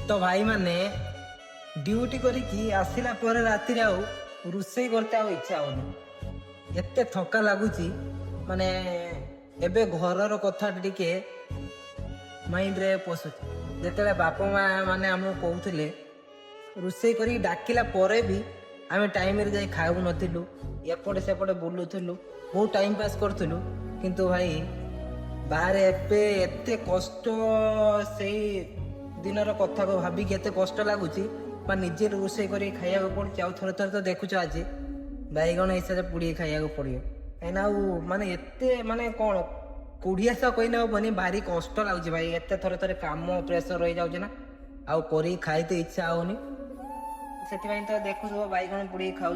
तो भाई मैंने ड्यूटी करिकी आसिला पर रातिर आउ रोषेई करते आउ इच्छा होनी एते थका लगुची माने एबे घरर कथा टिके माइंड रे पशुची जेतेबे बापा माँ माने हमको कहूथिले रोषेई करी डाकिला परे भी आमे टाइम रे जाई खाऊ नथिलु एपटे सेपटे बुलुथिलु बहुत टाइम पास करथिलु किंतु भाई बाहर एबे एते कष्ट से दिनर कथा को भाविकी एते कष्ट लगुची निजे रोषेई कर खाया पड़े आउ थर थर तो देखुच आज बैगण हिसाब से पुड़ी खाया पड़ो कहीं माने एते माने कौन कुड़िया सह कहीना हेनी भारी कष्ट लगुच भाई एते थर थर काम प्रेसर रही जाऊँ ना आउ कर खाई तो इच्छा होनी से तो देखु बैगण पुड़ी खाऊ।